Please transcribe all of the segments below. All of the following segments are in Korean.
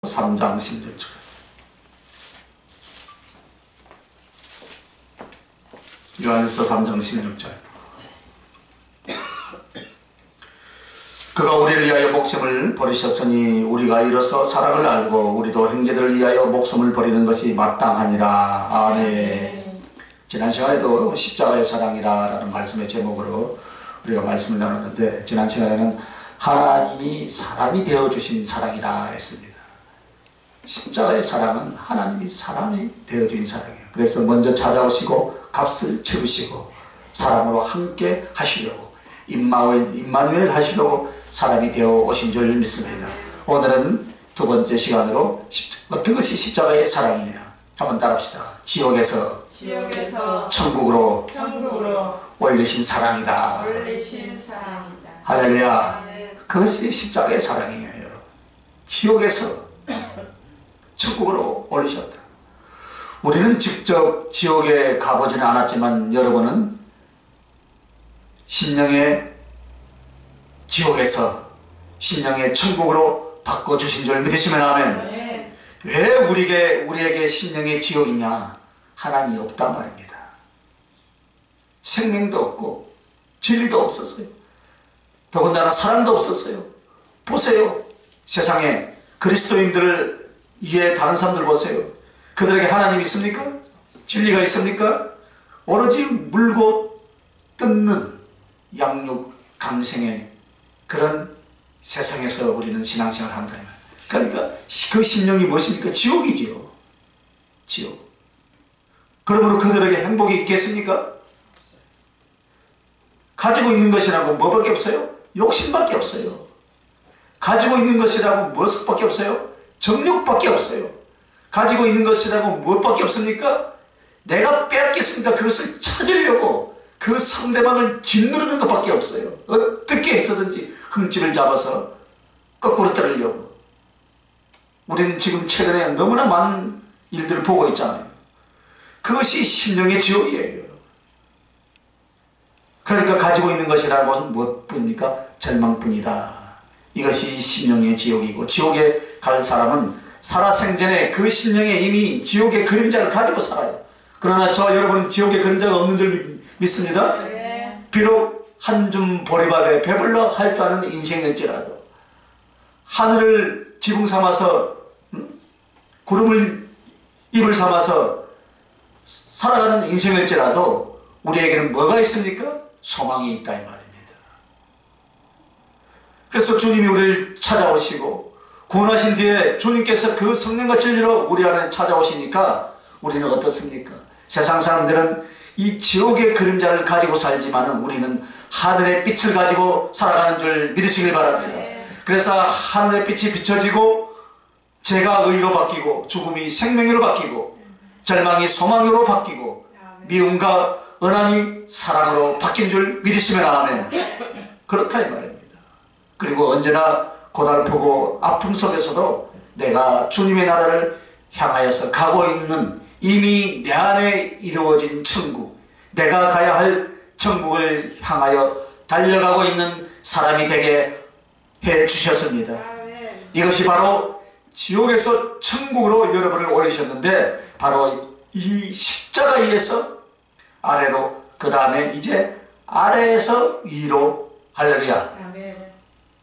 3장 16절. 요한일서 3장 16절. 그가 우리를 위하여 목숨을 버리셨으니 우리가 이로써 사랑을 알고 우리도 형제들을 위하여 목숨을 버리는 것이 마땅하니라. 아멘. 지난 시간에도 십자가의 사랑이라 라는 말씀의 제목으로 우리가 말씀을 나눴는데, 지난 시간에는 하나님이 사람이 되어주신 사랑이라 했습니다. 십자가의 사랑은 하나님이 사람이 되어주신 사랑이에요. 그래서 먼저 찾아오시고 값을 치르시고 사람으로 함께 하시려고, 임마누엘 하시려고 사람이 되어 오신 줄 믿습니다. 오늘은 두 번째 시간으로 어떤 것이 십자가의 사랑이냐 한번 따라합시다. 지옥에서 천국으로 올리신 사랑이다. 할렐루야. 그것이 십자가의 사랑이에요. 여러분, 지옥에서 천국으로 올리셨다. 우리는 직접 지옥에 가보지는 않았지만 여러분은 심령의 지옥에서 심령의 천국으로 바꿔주신 줄 믿으시면 아멘. 왜 우리에게 심령의 지옥이냐? 하나님이 없단 말입니다. 생명도 없고 진리도 없었어요. 더군다나 사랑도 없었어요. 보세요. 세상에 그리스도인들을 이해 다른 사람들 보세요. 그들에게 하나님이 있습니까? 진리가 있습니까? 오로지 물고 뜯는 양육 강생의 그런 세상에서 우리는 신앙생활을 한다. 그러니까 그 심령이 무엇입니까? 지옥이지요. 지옥. 그러므로 그들에게 행복이 있겠습니까? 가지고 있는 것이라고 뭐밖에 없어요? 욕심밖에 없어요. 가지고 있는 것이라고 무엇밖에 없어요? 정욕밖에 없어요. 가지고 있는 것이라고 무엇밖에 없습니까? 내가 빼앗겠습니까? 그것을 찾으려고 그 상대방을 짓누르는 것밖에 없어요. 어떻게 해서든지 흠집을 잡아서 거꾸로 떨으려고. 우리는 지금 최근에 너무나 많은 일들을 보고 있잖아요. 그것이 심령의 지옥이에요. 그러니까 가지고 있는 것이라고 무엇뿐입니까? 절망뿐이다. 이것이 심령의 지옥이고, 지옥에 갈 사람은 살아생전에 그 심령에 이미 지옥의 그림자를 가지고 살아요. 그러나 여러분은 지옥의 그림자가 없는 줄 믿습니다. 비록 한 줌 보리밥에 배불러 할 줄 아는 인생일지라도, 하늘을 지붕 삼아서 구름을 입을 삼아서 살아가는 인생일지라도 우리에게는 뭐가 있습니까? 소망이 있다 이 말입니다. 그래서 주님이 우리를 찾아오시고 구원하신 뒤에 주님께서 그 성령과 진리로 우리 안에 찾아오시니까 우리는 어떻습니까? 세상 사람들은 이 지옥의 그림자를 가지고 살지만은 우리는 하늘의 빛을 가지고 살아가는 줄 믿으시길 바랍니다. 그래서 하늘의 빛이 비춰지고 죄가 의로 바뀌고 죽음이 생명으로 바뀌고 절망이 소망으로 바뀌고 미움과 은한이 사랑으로 바뀐 줄 믿으시면 아멘. 그렇다 이 말입니다. 그리고 언제나 고달프고 아픔 속에서도 내가 주님의 나라를 향하여서 가고 있는, 이미 내 안에 이루어진 천국, 내가 가야 할 천국을 향하여 달려가고 있는 사람이 되게 해 주셨습니다. 이것이 바로 지옥에서 천국으로 여러분을 올리셨는데, 바로 이 십자가 위에서 아래로, 그 다음에 이제 아래에서 위로. 할렐루야.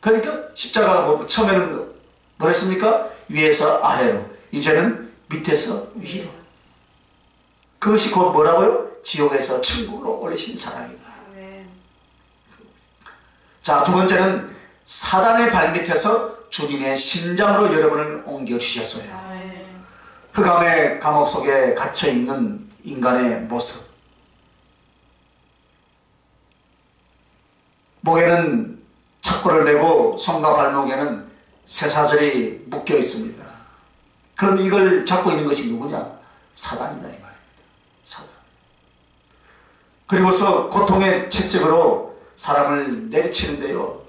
그러니까 십자가가 처음에는 뭐랬습니까? 위에서 아래로, 이제는 밑에서 위로. 그것이 곧 뭐라고요? 지옥에서 천국으로 올리신 사랑이다. 자, 두 번째는 사단의 발밑에서 주님의 심장으로 여러분을 옮겨주셨어요. 흑암의 감옥 속에 갇혀있는 인간의 모습. 목에는 착고를 메고 손과 발목에는 쇠사슬이 묶여 있습니다. 그럼 이걸 잡고 있는 것이 누구냐? 사단이다 이 말입니다. 사단. 그리고서 고통의 채찍으로 사람을 내리치는데요,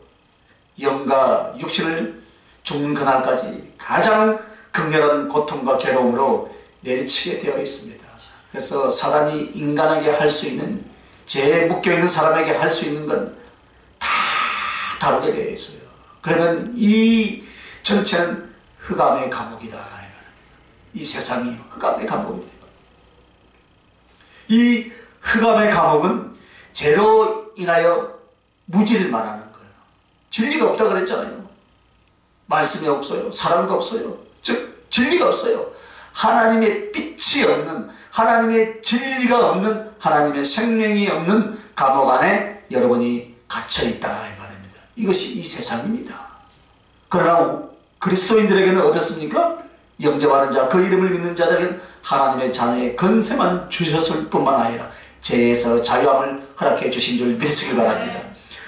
영과 육신을 죽는 그날까지 가장 극렬한 고통과 괴로움으로 내리치게 되어 있습니다. 그래서 사단이 인간에게 할 수 있는, 죄에 묶여있는 사람에게 할 수 있는 건 다 다루게 되어 있어요. 그러면 이 전체는 흑암의 감옥이다. 이 세상이 흑암의 감옥이다. 이 흑암의 감옥은 죄로 인하여 무지를 말하는 거예요. 진리가 없다 그랬잖아요. 말씀이 없어요. 사랑도 없어요. 즉 진리가 없어요. 하나님의 빛이 없는, 하나님의 진리가 없는, 하나님의 생명이 없는 감옥 안에 여러분이 갇혀있다 이 말입니다. 이것이 이 세상입니다. 그러나 그리스도인들에게는 어떻습니까? 영접하는 자, 그 이름을 믿는 자들에게는 하나님의 자녀의 권세만 주셨을 뿐만 아니라 죄에서 자유함을 허락해 주신 줄 믿으시길 바랍니다.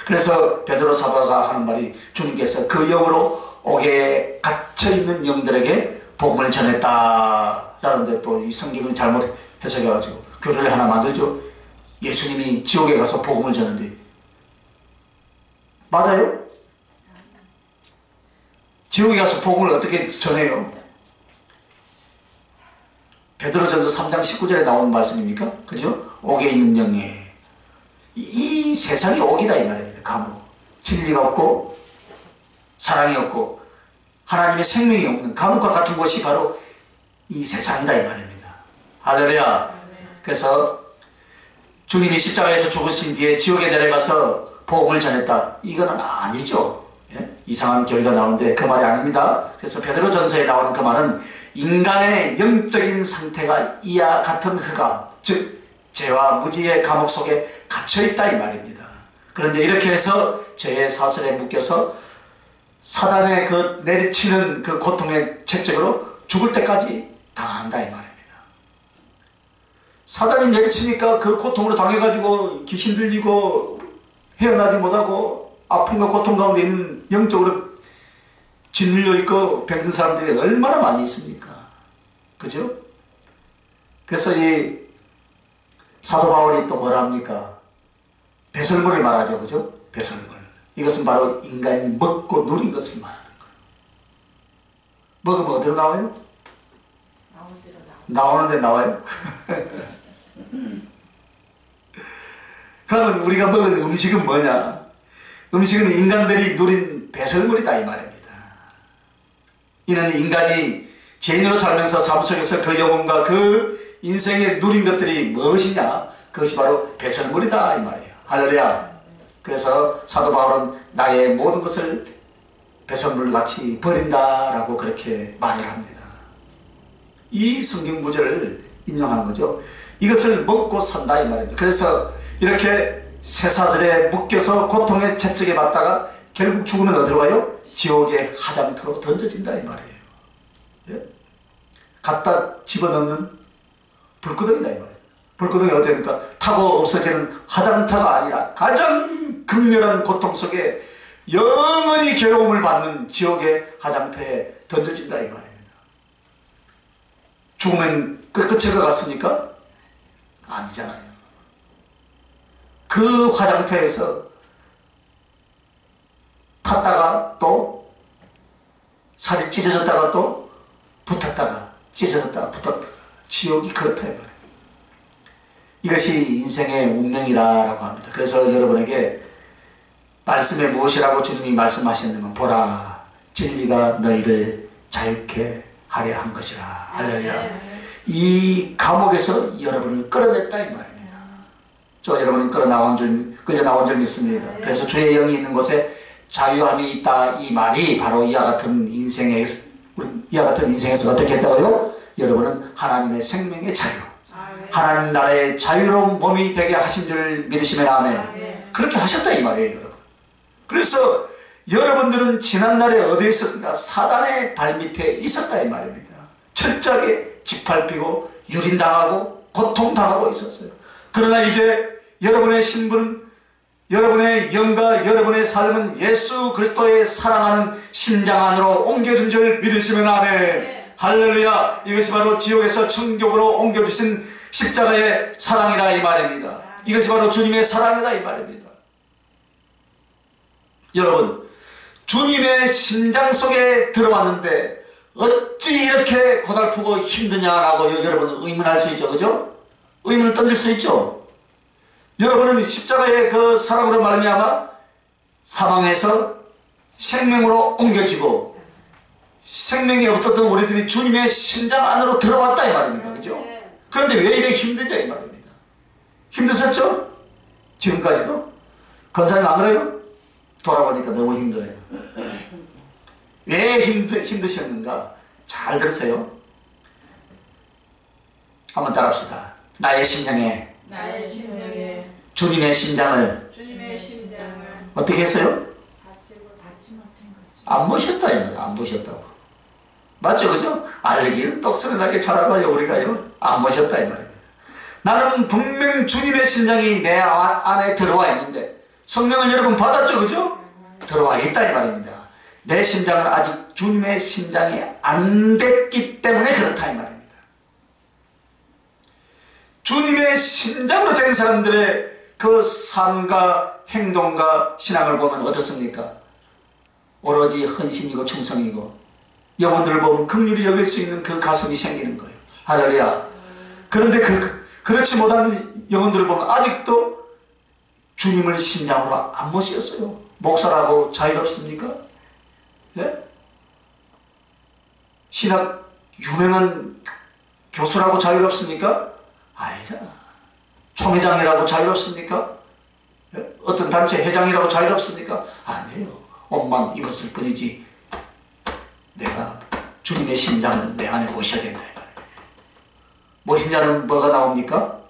그래서 베드로 사도가 하는 말이, 주님께서 그 영으로 옥에 갇혀있는 영들에게 복음을 전했다 라는데, 또 이 성경을 잘못 해석해가지고 교리를 하나 만들죠. 예수님이 지옥에 가서 복음을 전하는데 맞아요? 지옥에 가서 복음을 어떻게 전해요? 베드로전서 3장 19절에 나오는 말씀입니까? 그죠? 옥에 있는 영에, 이 세상이 옥이다 이 말입니다. 감옥. 진리가 없고 사랑이 없고 하나님의 생명이 없는 감옥과 같은 곳이 바로 이 세상이다 이 말입니다. 할렐루야. 그래서 주님이 십자가에서 죽으신 뒤에 지옥에 내려가서 복음을 전했다, 이거는 아니죠. 예? 이상한 교리가 나오는데 그 말이 아닙니다. 그래서 베드로전서에 나오는 그 말은 인간의 영적인 상태가 이와 같은 흑암, 즉 죄와 무지의 감옥 속에 갇혀있다 이 말입니다. 그런데 이렇게 해서 죄의 사슬에 묶여서 사단의 그 내리치는 그 고통의 채찍으로 죽을 때까지 당한다 이 말입니다. 사단이 내리치니까 그 고통으로 당해가지고 귀신 들리고 헤어나지 못하고 아픔과 고통 가운데 있는, 영적으로 짓눌려 있고 병든 사람들이 얼마나 많이 있습니까? 그죠? 그래서 이 사도 바울이 또 뭐라 합니까? 배설물을 말하죠. 그죠? 배설물. 이것은 바로 인간이 먹고 누린 것을 말하는 거예요. 먹으면 어디로 나와요? 나오는데 나와요? 그러면 우리가 먹은 음식은 뭐냐? 음식은 인간들이 누린 배설물이다 이 말입니다. 이는 인간이 죄인으로 살면서 삶 속에서 그 영혼과 그 인생에 누린 것들이 무엇이냐? 그것이 바로 배설물이다 이 말이에요. 할렐루야. 그래서 사도 바울은 나의 모든 것을 배설물같이 버린다라고 그렇게 말을 합니다. 이 성경 구절을 인용한 거죠. 이것을 먹고 산다 이 말입니다. 그래서 이렇게 쇠사슬에 묶여서 고통의 채찍에 받다가 결국 죽으면 어디로 가요? 지옥의 하장터로 던져진다 이 말이에요. 예? 갖다 집어넣는 불구덩이다 이 말이에요. 불구덩이 어디입니까? 타고 없어지는 하장터가 아니라 가장 극렬한 고통 속에 영원히 괴로움을 받는 지옥의 하장터에 던져진다 이 말입니다. 죽으면 끝에 갔습니까? 아니잖아요. 그 화장터에서 탔다가 또 살이 찢어졌다가 또 붙었다가 찢어졌다가 붙었다가, 지옥이 그렇다 이 말이에요. 이것이 인생의 운명이라고 합니다. 그래서 여러분에게 말씀에 무엇이라고 주님이 말씀하셨냐면, 보라 진리가 너희를 자유케 하려 한 것이라. 할렐루야. 이 감옥에서 여러분을 끌어냈다 이 말입니다. 저 여러분은 끌려 나온 줄 믿습니다. 그래서 주의 영이 있는 곳에 자유함이 있다 이 말이 바로 이와 같은 인생에서 어떻게 했다고요? 여러분은 하나님의 생명의 자유, 하나님 나라의 자유로운 몸이 되게 하신 줄 믿으시면 아멘. 그렇게 하셨다 이 말이에요 여러분. 그래서 여러분들은 지난날에 어디에 있었는가? 사단의 발밑에 있었다 이 말입니다. 철저하게 짓밟히고 유린당하고 고통당하고 있었어요. 그러나 이제 여러분의 신분은, 여러분의 영과 여러분의 삶은 예수 그리스도의 사랑하는 심장 안으로 옮겨준 줄 믿으시면 아멘. 할렐루야. 이것이 바로 지옥에서 천국으로 옮겨주신 십자가의 사랑이라 이 말입니다. 이것이 바로 주님의 사랑이다 이 말입니다. 여러분, 주님의 심장 속에 들어왔는데 어찌 이렇게 고달프고 힘드냐라고 여러분은 의문할 수 있죠. 그죠? 의문을 던질 수 있죠. 여러분은 십자가의 그 사랑으로 말미암아 사망에서 생명으로 옮겨지고 생명이 없었던 우리들이 주님의 심장 안으로 들어왔다 이 말입니다. 그죠? 그런데 왜 이래 힘들냐 이 말입니다. 힘드셨죠? 지금까지도? 권사님 안 그래요? 돌아보니까 너무 힘들어요. 왜 힘드셨는가? 잘 들으세요. 한번 따라합시다. 나의 심령에 주님의 심장을 어떻게 했어요? 안 모셨다 이 말이야. 안 모셨다고. 맞죠? 그죠? 알기는 똑소리나게 잘하고요 우리가요. 안 모셨다 이 말입니다. 나는 분명 주님의 심장이 내 안에 들어와 있는데 성령을 여러분 받았죠? 그죠? 들어와 있다 이 말입니다. 내 심장은 아직 주님의 심장이 안 됐기 때문에 그렇다 이 말입니다. 주님의 심장으로 된 사람들의 그 삶과 행동과 신앙을 보면 어떻습니까? 오로지 헌신이고 충성이고 영혼들을 보면 긍휼히 여길 수 있는 그 가슴이 생기는 거예요. 할렐루야. 그런데 그렇지 못한 영혼들을 보면 아직도 주님을 심장으로 안 모시었어요. 목사라고 자유롭습니까? 예? 신학 유명한 교수라고 자유롭습니까? 아니다. 총회장이라고 자유롭습니까? 예? 어떤 단체 회장이라고 자유롭습니까? 아니에요. 옷만 입었을 뿐이지 내가 주님의 심장을 내 안에 모셔야 된다. 모신 자는 뭐가 나옵니까?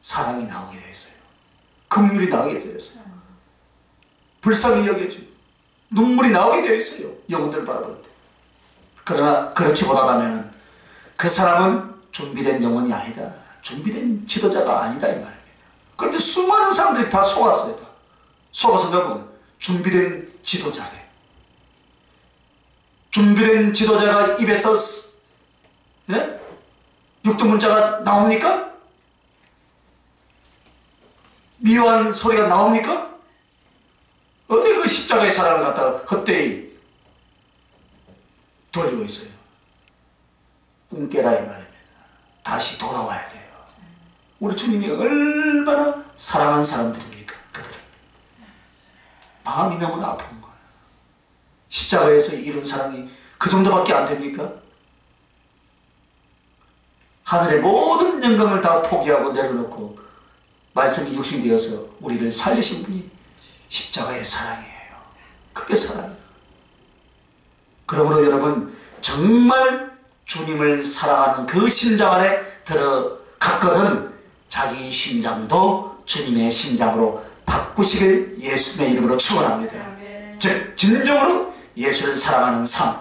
사랑이 나오게 되어 있어요. 긍휼이 나오게 되어 있어요. 불쌍히 여겨지고 눈물이 나오게 되어 있어요. 영혼들 바라볼 때. 그러나 그렇지 못하다면 그 사람은 준비된 영혼이 아니다. 준비된 지도자가 아니다 이 말입니다. 그런데 수많은 사람들이 다 속았어요. 다. 속아서 너무 준비된 지도자래. 준비된 지도자가 입에서 예? 육두문자가 나옵니까? 미워하는 소리가 나옵니까? 어디 그 십자가의 사랑을 갖다가 헛되이 돌리고 있어요. 꿈 깨라 이 말입니다. 다시 돌아와야 돼요. 우리 주님이 얼마나 사랑한 사람들입니까? 그들 마음이 너무나 아픈 거예요. 십자가에서 이룬 사랑이 그 정도밖에 안 됩니까? 하늘의 모든 영광을 다 포기하고 내려놓고 말씀이 육신되어서 우리를 살리신 분이 십자가의 사랑이에요. 그게 사랑이에요. 그러므로 여러분 정말 주님을 사랑하는 그 심장 안에 들어갔거든 자기 심장도 주님의 심장으로 바꾸시길 예수님의 이름으로 축원합니다. 즉 진정으로 예수를 사랑하는 삶,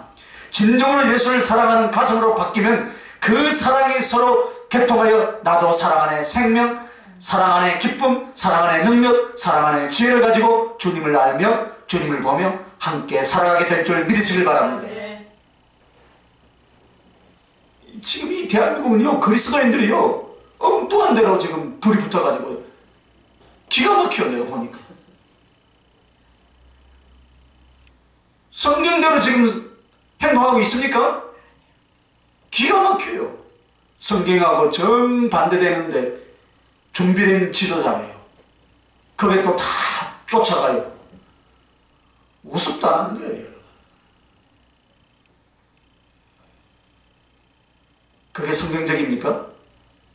진정으로 예수를 사랑하는 가슴으로 바뀌면 그 사랑이 서로 개통하여 나도 사랑 안에 생명, 사랑 안에 기쁨, 사랑 안에 능력, 사랑 안에 지혜를 가지고 주님을 알며 주님을 보며 함께 살아가게 될 줄 믿으시길 바랍니다. 지금 이 대한민국은요 그리스도인들이요 엉뚱한 대로 지금 불이 붙어가지고 기가 막혀요. 내가 보니까 성경대로 지금 행동하고 있습니까? 기가 막혀요. 성경하고 정반대되는데 준비된 지도자예요. 그게 또 다 쫓아가요. 우습도 않은 거예요. 그게 성경적입니까?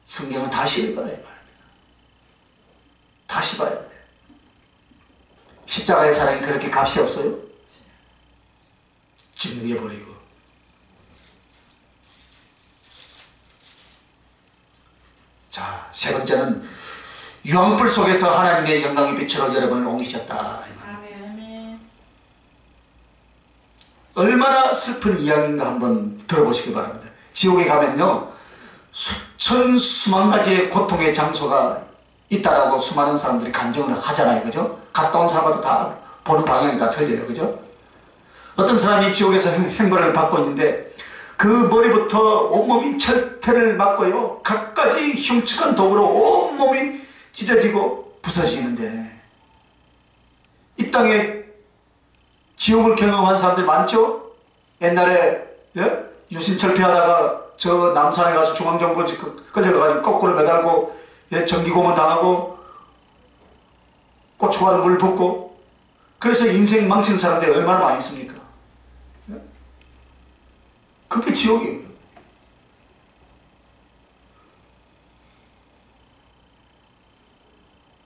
성경은 다시 읽어야 말입니다. 다시 봐야 돼요. 십자가의 사랑이 그렇게 값이 없어요? 증명해버리고 자, 세 번째는 유황불 속에서 하나님의 영광의 빛으로 여러분을 옮기셨다. 아멘. 얼마나 슬픈 이야기인가 한번 들어보시기 바랍니다. 지옥에 가면요 수만 가지의 고통의 장소가 있다라고 수많은 사람들이 간증을 하잖아요. 그죠? 갔다 온 사람마다 다 보는 방향이 다 틀려요. 그죠? 어떤 사람이 지옥에서 행벌을 받고 있는데 그 머리부터 온몸이 철퇴를 맞고요 갖가지 흉측한 독으로 온몸이 찢어지고 부서지는데 이 땅에 지옥을 경험한 사람들 많죠? 옛날에 예? 유신철폐하다가 저 남산에 가서 중앙정보지 끌려가가지고 거꾸로 매달고 예? 전기고문 당하고 고춧가루 물 붓고 그래서 인생 망친 사람들이 얼마나 많이 있습니까? 예? 그게 지옥이에요.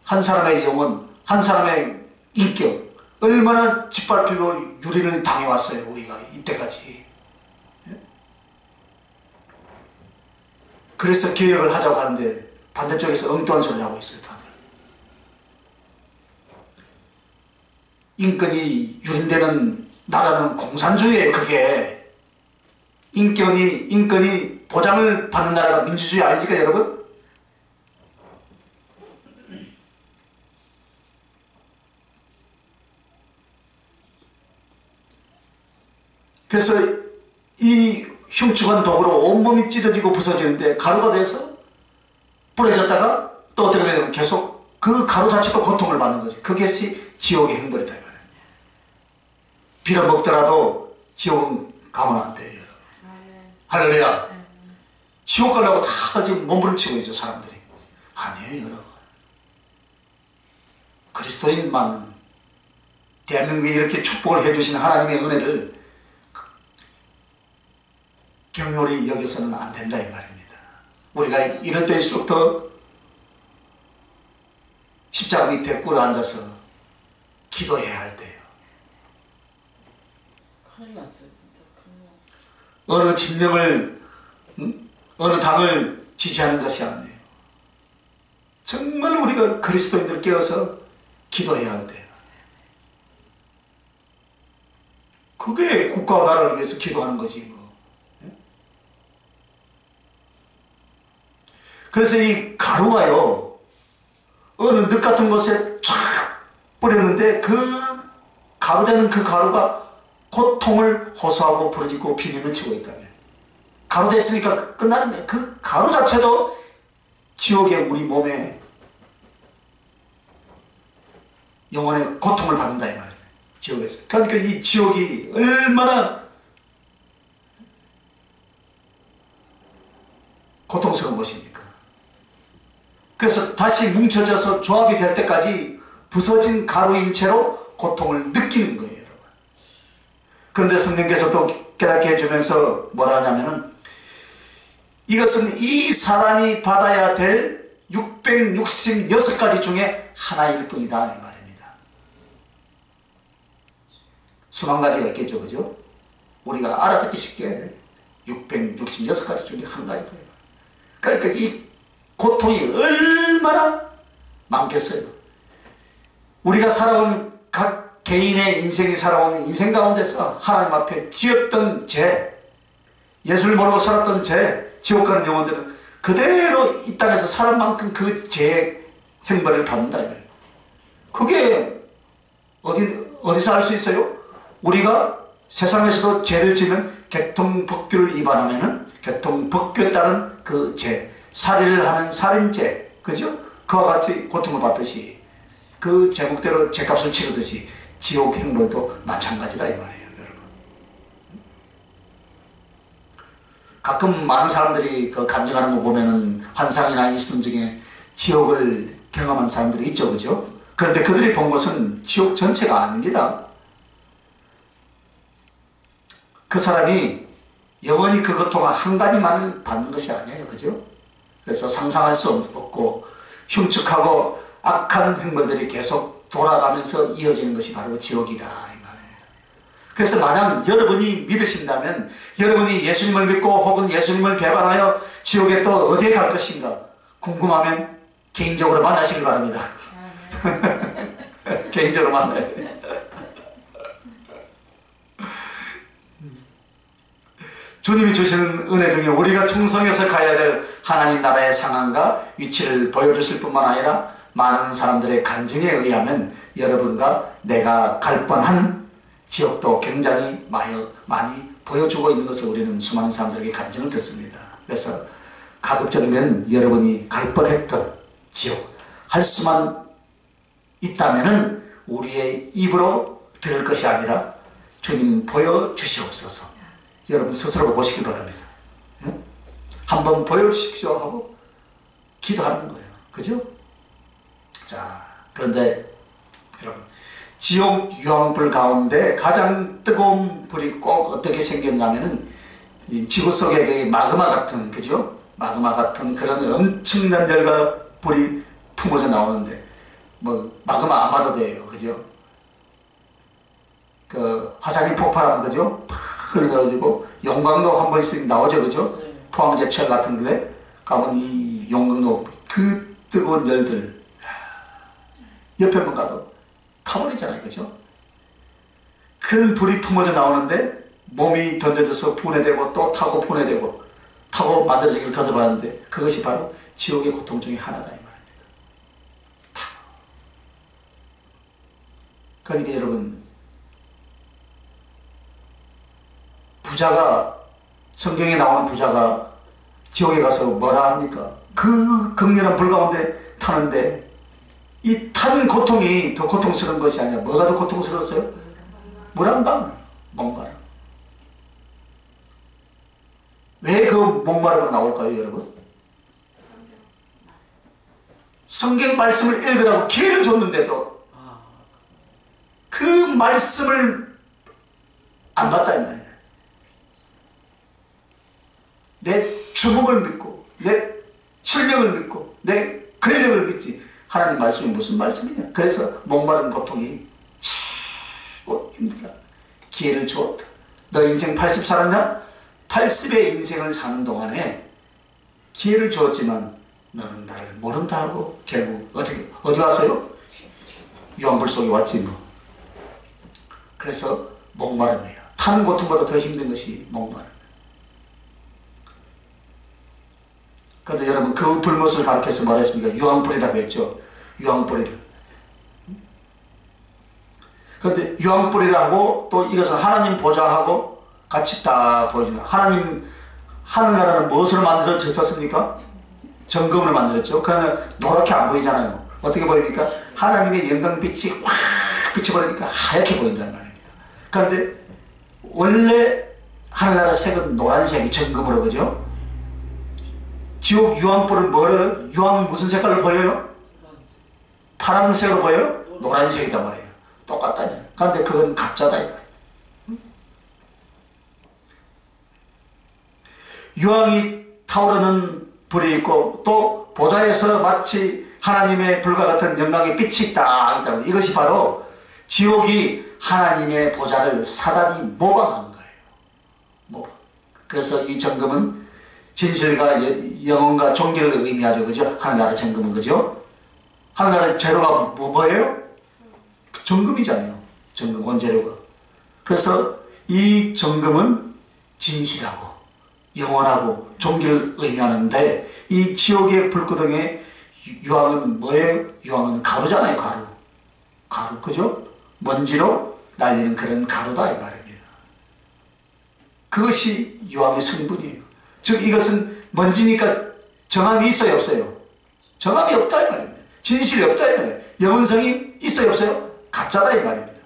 한 사람의 영혼, 한 사람의 인격, 얼마나 짓밟히고 유린을 당해왔어요, 우리가 이때까지. 그래서 개혁을 하자고 하는데 반대쪽에서 엉뚱한 소리를 하고 있어요, 다들. 인권이 유린되는 나라는 공산주의예요, 그게. 인권이 보장을 받는 나라가 민주주의 아닙니까, 여러분? 그래서 이 흉측한 독으로 온몸이 찢어지고 부서지는데 가루가 돼서 뿌려졌다가 또 어떻게 되냐면 계속 그 가루 자체도 고통을 받는 거지. 그것이 지옥의 형벌이다. 빌어먹더라도 지옥은 가면 안 돼요, 여러분. 할렐루야. 지옥 가려고 다 지금 몸부림치고 있죠, 사람들이. 아니에요, 여러분. 그리스도인만 대한민국에 이렇게 축복을 해주신 하나님의 은혜를 경홀히 여기서는 안 된다, 이 말입니다. 우리가 이럴 때일수록 더 십자가 밑에 꿇어 앉아서 기도해야 할 때예요. 큰일 났어요, 진짜 큰일 났어요. 어느 진영을, 어느 당을 지지하는 것이 아니에요. 정말 우리가 그리스도인들 깨어서 기도해야 할 때예요. 그게 국가와 나라를 위해서 기도하는 거지, 뭐. 그래서 이 가루가요, 어느 늪 같은 곳에 쫙 뿌렸는데 그 가루되는 그 가루가 고통을 호소하고 부르짖고 비명을 치고 있다면, 가루 됐으니까 끝나는 거예요. 그 가루 자체도 지옥의 우리 몸에 영혼의 고통을 받는다, 이 말이에요. 지옥에서. 그러니까 이 지옥이 얼마나 고통스러운 것입니까? 그래서 다시 뭉쳐져서 조합이 될 때까지 부서진 가루인 채로 고통을 느끼는 거예요, 여러분. 그런데 성령께서 또 깨닫게 해주면서 뭐라 하냐면은, 이것은 이 사람이 받아야 될 666가지 중에 하나일 뿐이다, 이 말입니다. 수만 가지가 있겠죠, 그죠? 우리가 알아듣기 쉽게 666가지 중에 한 가지다. 그러니까 이 고통이 얼마나 많겠어요. 우리가 살아온 각 개인의 인생이 살아온 인생 가운데서 하나님 앞에 지었던 죄, 예수를 모르고 살았던 죄, 지옥 가는 영혼들은 그대로 이 땅에서 살은 만큼 그 죄의 형벌을 받는다. 그게 어디서 알 수 있어요? 우리가 세상에서도 죄를 지면 개통법규를 위반하면은 개통법규에 따른 그 죄, 살인을 하는 살인죄, 그죠? 그와 같이 고통을 받듯이 그 제목대로 죄값을 치르듯이 지옥 형벌도 마찬가지다, 이 말이에요, 여러분. 가끔 많은 사람들이 그 간증하는 거 보면은 환상이나 일성 중에 지옥을 경험한 사람들이 있죠, 그죠? 그런데 그들이 본 것은 지옥 전체가 아닙니다. 그 사람이 영원히 그 고통을 한 가지만을 받는 것이 아니에요, 그죠? 그래서 상상할 수 없고 흉측하고 악한 형벌들이 계속 돌아가면서 이어지는 것이 바로 지옥이다, 이 말이에요. 그래서 만약 여러분이 믿으신다면, 여러분이 예수님을 믿고 혹은 예수님을 배반하여 지옥에 또 어디에 갈 것인가 궁금하면 개인적으로 만나시길 바랍니다. 개인적으로 만나야 돼요. 주님이 주시는 은혜 중에 우리가 충성해서 가야 될 하나님 나라의 상황과 위치를 보여주실 뿐만 아니라 많은 사람들의 간증에 의하면 여러분과 내가 갈 뻔한 지옥도 굉장히 많이 보여주고 있는 것을 우리는 수많은 사람들에게 간증을 듣습니다. 그래서 가급적이면 여러분이 갈 뻔했던 지옥, 할 수만 있다면 우리의 입으로 들을 것이 아니라 주님 보여주시옵소서. 여러분 스스로 보시기 바랍니다. 응? 한번 보여주십시오 하고 기도하는 거예요. 그죠? 자, 그런데 여러분, 지옥 유황불 가운데 가장 뜨거운 불이 꼭 어떻게 생겼냐면은 이 지구 속에 그 마그마 같은, 그죠? 마그마 같은 그런 엄청난 열과 불이 품어져 나오는데, 뭐 마그마 안 봐도 돼요, 그죠? 그 화산이 폭발하면, 그죠? 팍 흘러가지고 용광로 한 번씩 나오죠, 그죠? 네. 포항제철 같은 데 가면 이 용광로 그 뜨거운 열들 옆에만 가도 타버리잖아요, 그죠? 그런 불이 품어져 나오는데 몸이 던져져서 분해되고 또 타고 분해되고 타고 만들어지기를 거듭하는데, 그것이 바로 지옥의 고통 중에 하나다 이 말입니다. 그러니까 여러분, 부자가, 성경에 나오는 부자가 지옥에 가서 뭐라 합니까? 그 극렬한 불 가운데 타는데 이 타는 고통이 더 고통스러운 것이 아니라 뭐가 더 고통스러웠어요? 물 한 방, 목마름. 왜 그 목마름으로 나올까요, 여러분? 성경 말씀을 읽으라고 기회를 줬는데도 그 말씀을 안 받다 이 말이에요. 내 주먹을 믿고 내 실력을 믿고 내 권력을 믿지 하나님 말씀이 무슨 말씀이냐. 그래서 목마른 고통이 최고 힘들다. 기회를 주었다. 너 인생 80 살았냐? 80의 인생을 사는 동안에 기회를 주었지만 너는 나를 모른다 하고 결국 어디 왔어요? 유황불 속에 왔지 뭐. 그래서 목마름이에요. 타는 고통보다 더 힘든 것이 목마름. 그런데 여러분, 그 불못을 가르쳐서 말했습니다. 유황불이라고 했죠. 유황불이를. 그런데 유황불이라고 또 이것은 하나님 보좌하고 같이 딱 보여줍니다. 하나님 하늘나라는 무엇으로 만들어졌습니까? 정금으로 만들었죠. 그러나 노랗게 안 보이잖아요. 어떻게 보입니까? 하나님의 영광빛이 확 비쳐버리니까 하얗게 보인다는 말입니다. 그런데 원래 하늘나라 색은 노란색이 정금으로, 그죠? 지옥 유황불은 뭐를, 유황은 무슨 색깔로 보여요? 파란색으로 보여요? 노란색이단 말이에요. 똑같다니. 그런데 그건 가짜다 이 말이에요. 유황이 타오르는 불이 있고 또 보좌에서 마치 하나님의 불과 같은 영광의 빛이 딱 있다고. 이것이 바로 지옥이 하나님의 보좌를 사단이 모방한 거예요. 모방. 그래서 이 정금은 진실과 영혼과 종교를 의미하죠, 그죠? 하늘나라 정금은, 그죠? 하늘나라 재료가 뭐예요? 정금이잖아요. 정금 원재료가. 그래서 이 정금은 진실하고 영원하고 종교를 의미하는데, 이 지옥의 불구덩이의 유황은 뭐예요? 유황은 가루잖아요, 가루. 가루, 그죠? 먼지로 날리는 그런 가루다 이 말입니다. 그것이 유황의 성분이에요. 즉 이것은 먼지니까 정함이 있어요, 없어요? 정함이 없다 이 말입니다. 진실이 없다 이 말이에요. 영원성이 있어요, 없어요? 가짜다 이 말입니다.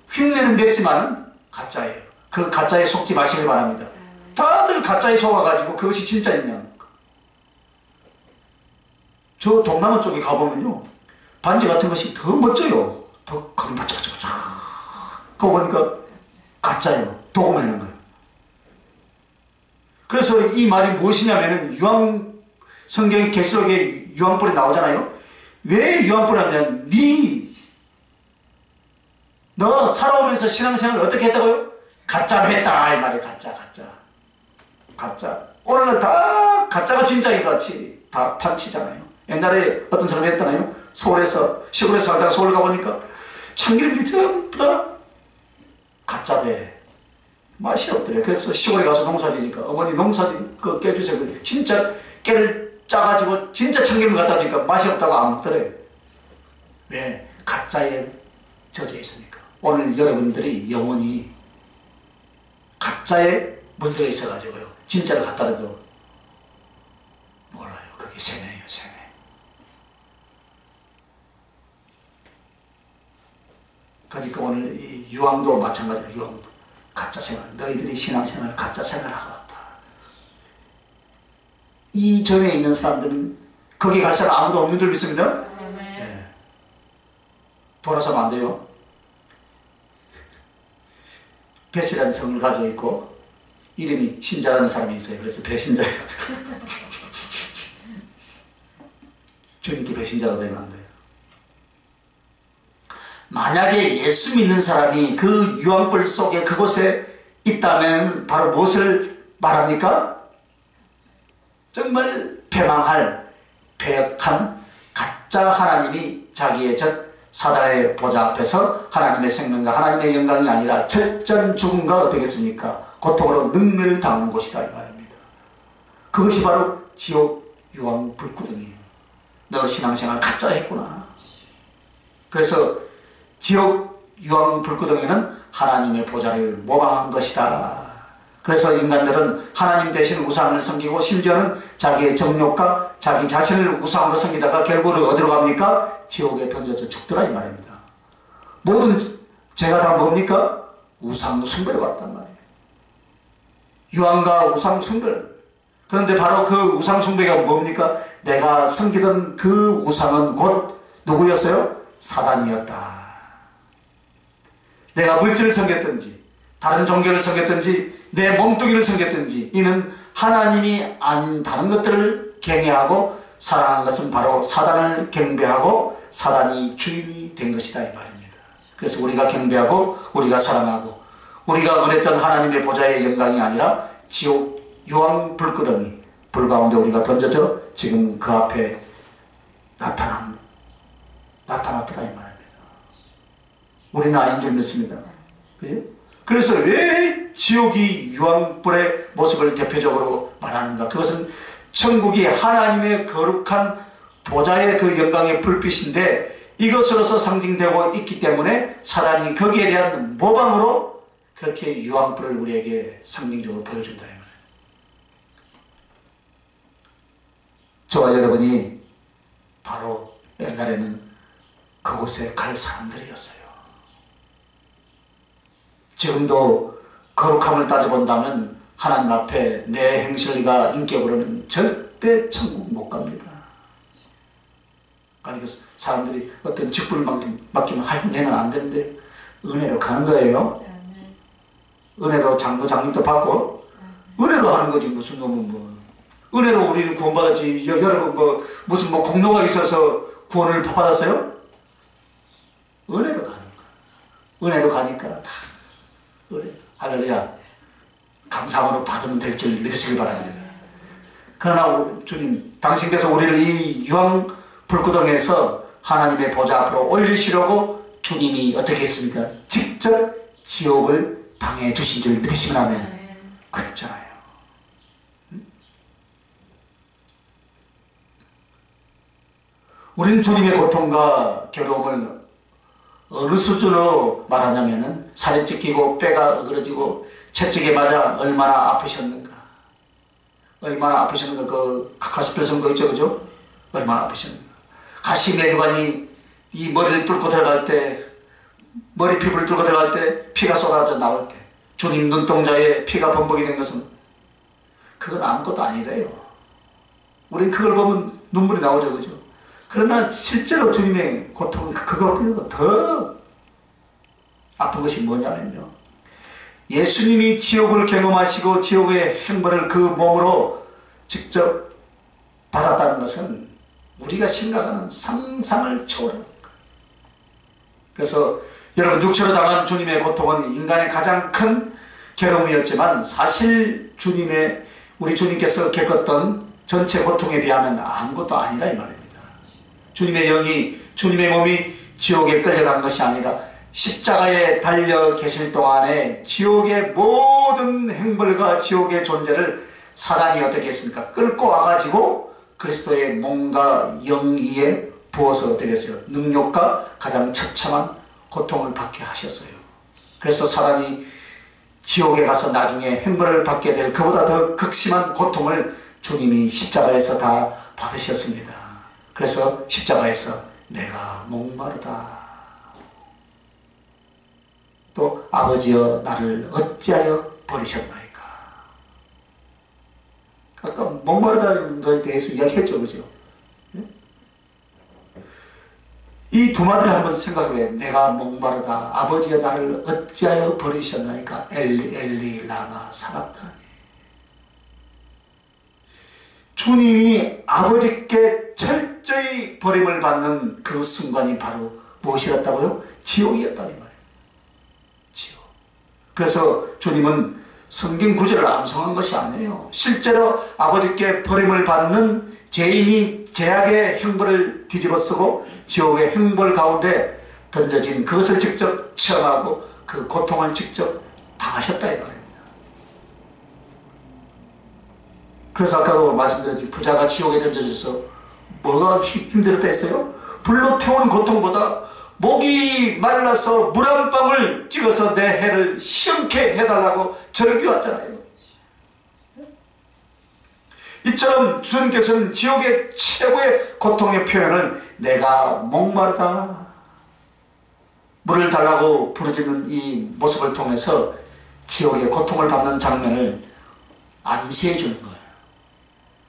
흉내는 냈지만 가짜예요. 그 가짜에 속지 마시길 바랍니다. 다들 가짜에 속아가지고 그것이 진짜있냐. 저 동남아 쪽에 가보면요, 반지 같은 것이 더 멋져요. 더 반짝반짝반짝. 그거 보니까 가짜예요. 도금해놓은 거예요. 그래서 이 말이 무엇이냐면은, 유황, 성경의 계시록에 유황불이 나오잖아요. 왜 유황불이 나오냐면, 너 살아오면서 신앙생활을 어떻게 했다고요? 가짜로 했다 이 말이에요. 가짜. 오늘은 다 가짜가 진짜인 것 같이 다 판치잖아요. 옛날에 어떤 사람이 했잖아요. 시골에 살다가 서울 가보니까 참기름이 전부다 가짜 돼. 맛이 없더래. 그래서 시골에 가서 농사지니까 어머니 그 깨주세요. 진짜 깨를 짜가지고 진짜 참기름 갖다 주니까 맛이 없다고 안 먹더래. 왜? 가짜에 젖어 있으니까. 오늘 여러분들이 영혼이 가짜에 물들어 있어가지고요, 진짜를 갖다 대도 몰라요. 그게 세뇌예요, 세뇌. 그러니까 오늘 이 유황도 마찬가지로, 유황도 가짜 생활, 너희들이 신앙생활을 가짜 생활하고 왔다. 이 점에 있는 사람들은 거기 갈 사람 아무도 없는 줄 믿습니다. 네. 돌아서면 안 돼요. 벳이라는 성을 가지고 있고 이름이 신자라는 사람이 있어요. 그래서 배신자예요. 주님께 배신자가 되면 안 돼요. 만약에 예수 믿는 사람이 그 유황불 속에 그곳에 있다면 바로 무엇을 말합니까? 정말 패망할 패역한 가짜 하나님이 자기의 사단의 보좌 앞에서 하나님의 생명과 하나님의 영광이 아니라 철저한 죽음과 어떻겠습니까? 고통으로 능멸당하는 곳이다 이 말입니다. 그것이 바로 지옥 유황 불구덩이에요. 너 신앙생활 가짜 했구나. 그래서 지옥 유황 불구덩이는 하나님의 보좌를 모방한 것이다. 그래서 인간들은 하나님 대신 우상을 섬기고 심지어는 자기의 정욕과 자기 자신을 우상으로 섬기다가 결국은 어디로 갑니까? 지옥에 던져져 죽더라 이 말입니다. 모든 죄가 다 뭡니까? 우상 숭배로 갔단 말이에요. 유황과 우상 숭배. 그런데 바로 그 우상 숭배가 뭡니까? 내가 섬기던 그 우상은 곧 누구였어요? 사단이었다. 내가 물질을 섬겼든지 다른 종교를 섬겼든지 내 몸뚱이를 섬겼든지 이는 하나님이 아닌 다른 것들을 경외하고 사랑한 것은 바로 사단을 경배하고 사단이 주인이 된 것이다 이 말입니다. 그래서 우리가 경배하고 우리가 사랑하고 우리가 원했던 하나님의 보좌의 영광이 아니라 지옥 유황 불구덩이 불 가운데 우리가 던져져 지금 그 앞에 나타났더라 이 말입니다. 우리는 아닌 줄 믿습니다. 그래서 왜 지옥이 유황불의 모습을 대표적으로 말하는가? 그것은 천국이 하나님의 거룩한 보좌의 그 영광의 불빛인데 이것으로서 상징되고 있기 때문에 사단이 거기에 대한 모방으로 그렇게 유황불을 우리에게 상징적으로 보여준다 이 말이에요. 저와 여러분이 바로 옛날에는 그곳에 갈 사람들이었어요. 지금도 거룩함을 따져본다면 하나님 앞에 내 행실과 인격으로는 절대 천국 못 갑니다. 그러니까 사람들이 어떤 직분을 맡기면 하여튼 얘는 안 되는데 은혜로 가는 거예요. 은혜로 장로장님도 받고 은혜로 하는 거지 무슨 놈은 뭐 은혜로 우리는 구원받았지 여러분 뭐 무슨 뭐 공로가 있어서 구원을 받았어요? 은혜로 가는 거야. 은혜로 가니까 다 은혜. 할렐루야. 감사함으로 받으면 될 줄 믿으시기 바랍니다. 그러나 주님 당신께서 우리를 이 유황 불구덩이에서 하나님의 보좌 앞으로 올리시려고 주님이 어떻게 했습니까? 직접 지옥을 당해 주신 줄 믿으시면 하면 그랬잖아요. 우리는 주님의 고통과 괴로움을 어느 수준으로 말하냐면은 살이 찢기고 뼈가 어그러지고 채찍에 맞아 얼마나 아프셨는가. 얼마나 아프셨는가. 그 카카스펠 선거 있죠, 그죠? 얼마나 아프셨는가. 가시메르관이 이 머리를 뚫고 들어갈 때, 머리 피부를 뚫고 들어갈 때 피가 쏟아져 나올 때 주님 눈동자에 피가 범벅이 된 것은 그건 아무것도 아니래요. 우린 그걸 보면 눈물이 나오죠, 그죠? 그러나 실제로 주님의 고통은 그거보다 더 아픈 것이 뭐냐면요. 예수님이 지옥을 경험하시고 지옥의 행벌을 그 몸으로 직접 받았다는 것은 우리가 생각하는 상상을 초월하는 거예요. 그래서 여러분 육체로 당한 주님의 고통은 인간의 가장 큰 괴로움이었지만 사실 우리 주님께서 겪었던 전체 고통에 비하면 아무것도 아니라 이 말입니다. 주님의 영이 주님의 몸이 지옥에 끌려간 것이 아니라 십자가에 달려 계실 동안에 지옥의 모든 행벌과 지옥의 존재를 사단이 어떻게 했습니까? 끌고 와가지고 그리스도의 몸과 영위에 부어서 어떻게 했어요? 능력과 가장 처참한 고통을 받게 하셨어요. 그래서 사단이 지옥에 가서 나중에 행벌을 받게 될 그보다 더 극심한 고통을 주님이 십자가에서 다 받으셨습니다. 그래서 십자가에서 내가 목마르다. 또 아버지여 나를 어찌하여 버리셨나이까. 아까 목마르다는 것에 대해서 이야기했죠, 그죠? 이 두 마디를 한번 생각해. 내가 목마르다. 아버지여 나를 어찌하여 버리셨나이까. 엘리 엘리 라마 사박다니. 주님이 아버지께 철저히 버림을 받는 그 순간이 바로 무엇이었다고요? 지옥이었다는 말이에요. 지옥. 그래서 주님은 성경 구절을 암송한 것이 아니에요. 실제로 아버지께 버림을 받는 죄인이 죄악의 형벌을 뒤집어쓰고 지옥의 형벌 가운데 던져진 그것을 직접 체험하고 그 고통을 직접 당하셨다 이 말입니다. 그래서 아까도 말씀드렸지, 부자가 지옥에 던져져서 뭐가 힘들었다 했어요? 불로 태우는 고통보다 목이 말라서 물 한 방울 찍어서 내 해를 시원케 해달라고 절규하잖아요. 이처럼 주님께서는 지옥의 최고의 고통의 표현을 내가 목마르다, 물을 달라고 부르짖는 이 모습을 통해서 지옥의 고통을 받는 장면을 암시해 주는 거예요.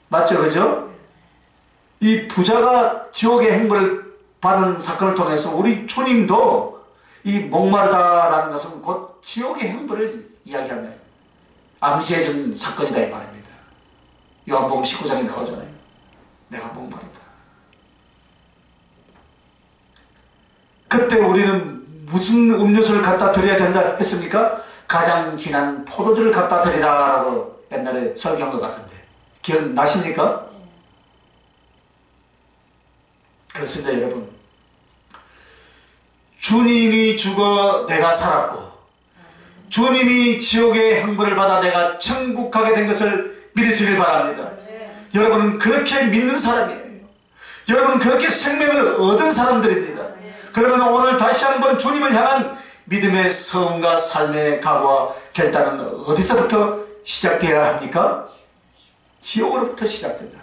맞죠? 그죠? 이 부자가 지옥의 행벌을 받은 사건을 통해서 우리 주님도 이 목마르다라는 것은 곧 지옥의 행벌을 이야기하는 암시해 준 사건이다 이 말입니다. 요한복음 19장에 나오잖아요. 내가 목마르다. 그때 우리는 무슨 음료수를 갖다 드려야 된다 했습니까? 가장 진한 포도주를 갖다 드리라라고 옛날에 설교한 것 같은데 기억나십니까? 그렇습니다 여러분. 주님이 죽어 내가 살았고 주님이 지옥의 형벌을 받아 내가 천국 가게 된 것을 믿으시길 바랍니다. 여러분은 그렇게 믿는 사람이에요. 여러분은 그렇게 생명을 얻은 사람들입니다. 그러면 오늘 다시 한번 주님을 향한 믿음의 성과 삶의 각오와 결단은 어디서부터 시작되어야 합니까? 지옥으로부터 시작된다.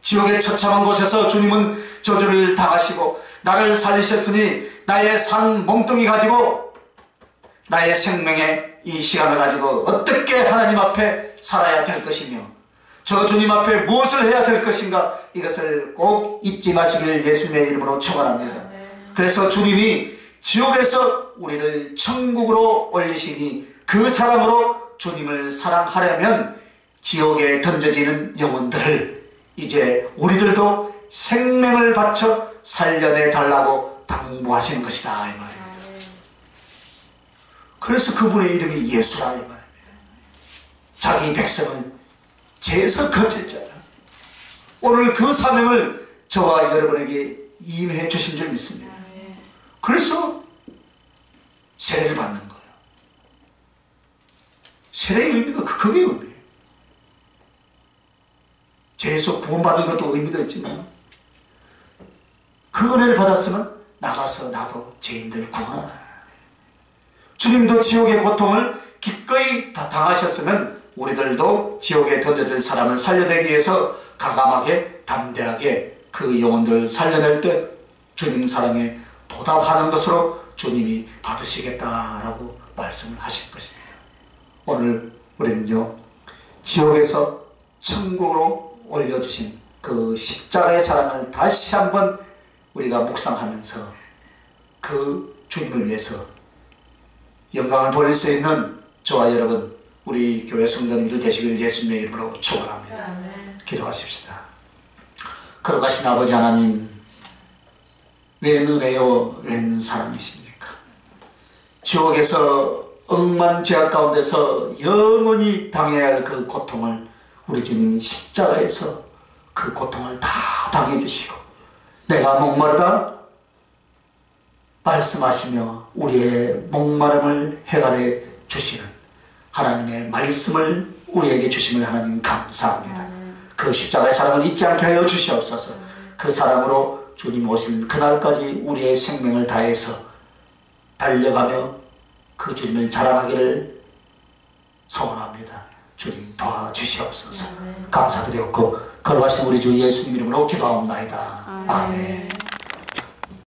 지옥의 처참한 곳에서 주님은 저주를 당하시고 나를 살리셨으니 나의 산 몽둥이 가지고 나의 생명의 이 시간을 가지고 어떻게 하나님 앞에 살아야 될 것이며 저 주님 앞에 무엇을 해야 될 것인가, 이것을 꼭 잊지 마시길 예수님의 이름으로 축원합니다. 그래서 주님이 지옥에서 우리를 천국으로 올리시니 그 사랑으로 주님을 사랑하려면 지옥에 던져지는 영혼들을 이제 우리들도 생명을 바쳐 살려내 달라고 당부하시는 것이다 이 말입니다. 그래서 그분의 이름이 예수라 이 말입니다. 자기 백성을 죄에서 건질 자라. 오늘 그 사명을 저와 여러분에게 임해 주신 줄 믿습니다. 그래서 세례를 받는 거예요. 세례의 의미가 그게 의미예요. 죄에서 구원받은 것도 의미가 있지만 그 은혜를 받았으면 나가서 나도 죄인들 구원하라. 주님도 지옥의 고통을 기꺼이 당하셨으면 우리들도 지옥에 던져질 사람을 살려내기 위해서 가감하게 담대하게 그 영혼들을 살려낼 때 주님 사랑에 보답하는 것으로 주님이 받으시겠다라고 말씀을 하신 것입니다. 오늘 우리는요 지옥에서 천국으로 올려주신 그 십자가의 사랑을 다시 한번 우리가 묵상하면서 그 주님을 위해서 영광을 돌릴 수 있는 저와 여러분 우리 교회 성도님들 되시길 예수님의 이름으로 축원합니다. 기도하십시다. 거룩하신 아버지 하나님, 웬 은혜요 웬 사랑이십니까? 지옥에서 억만 죄악 가운데서 영원히 당해야 할 그 고통을 우리 주님 십자가에서 그 고통을 다 당해주시고 내가 목마르다 말씀하시며 우리의 목마름을 해결해 주시는 하나님의 말씀을 우리에게 주심을 하나님 감사합니다. 그 십자가의 사랑을 잊지 않게 하여 주시옵소서. 그 사랑으로 주님 오실 그날까지 우리의 생명을 다해서 달려가며 그 주님을 자랑하기를 소원합니다. 주님 도와주시옵소서. 감사드렸고 거룩하신 우리 주 예수님 이름으로 기도하옵나이다. 아멘.